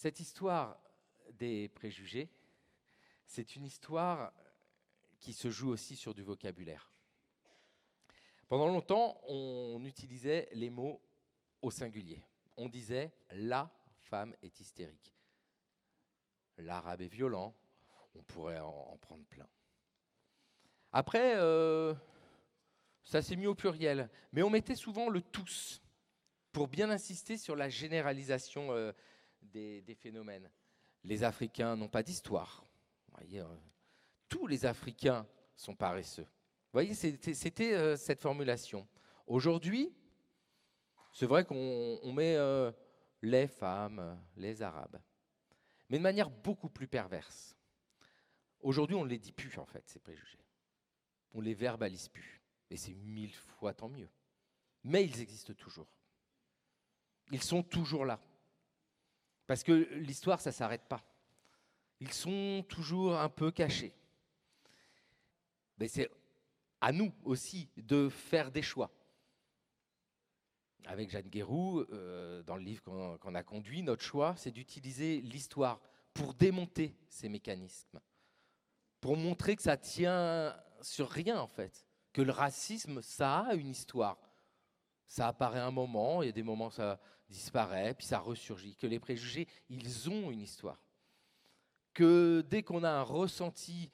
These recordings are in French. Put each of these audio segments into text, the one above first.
Cette histoire des préjugés, c'est une histoire qui se joue aussi sur du vocabulaire. Pendant longtemps, on utilisait les mots au singulier. On disait « la femme est hystérique ». L'arabe est violent, on pourrait en prendre plein. Après, ça s'est mis au pluriel, mais on mettait souvent le « tous » pour bien insister sur la généralisation des phénomènes. Les Africains n'ont pas d'histoire. Vous voyez, tous les Africains sont paresseux. Vous voyez, c'était cette formulation. Aujourd'hui, c'est vrai qu'on met les femmes, les Arabes, mais de manière beaucoup plus perverse. Aujourd'hui, on ne les dit plus, en fait, ces préjugés. On ne les verbalise plus. Et c'est 1000 fois tant mieux. Mais ils existent toujours. Ils sont toujours là. Parce que l'histoire, ça ne s'arrête pas. Ils sont toujours un peu cachés. Mais c'est à nous aussi de faire des choix. Avec Jeanne Guéroux, dans le livre qu'on a conduit, notre choix, c'est d'utiliser l'histoire pour démonter ces mécanismes, pour montrer que ça tient sur rien, en fait, que le racisme, ça a une histoire. Ça apparaît un moment, il y a des moments ça disparaît, puis ça ressurgit, que les préjugés, ils ont une histoire. Que dès qu'on a un ressenti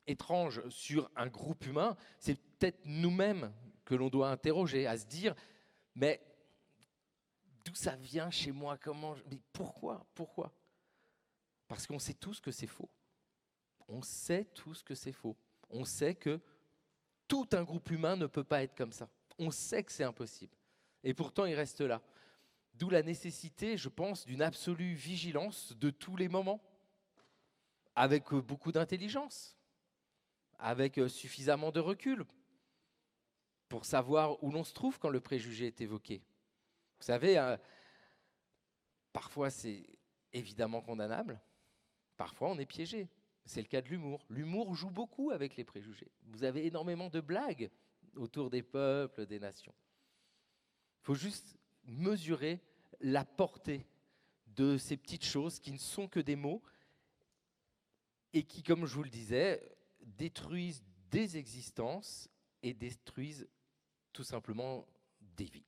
étrange sur un groupe humain, c'est peut-être nous-mêmes que l'on doit interroger, à se dire, mais d'où ça vient chez moi, mais pourquoi Parce qu'on sait tous que c'est faux. On sait tous que c'est faux. On sait que tout un groupe humain ne peut pas être comme ça. On sait que c'est impossible. Et pourtant, il reste là. D'où la nécessité, je pense, d'une absolue vigilance de tous les moments, avec beaucoup d'intelligence, avec suffisamment de recul, pour savoir où l'on se trouve quand le préjugé est évoqué. Vous savez, parfois c'est évidemment condamnable, parfois on est piégé. C'est le cas de l'humour. L'humour joue beaucoup avec les préjugés. Vous avez énormément de blagues autour des peuples, des nations. Il faut juste mesurer la portée de ces petites choses qui ne sont que des mots et qui, comme je vous le disais, détruisent des existences et détruisent tout simplement des vies.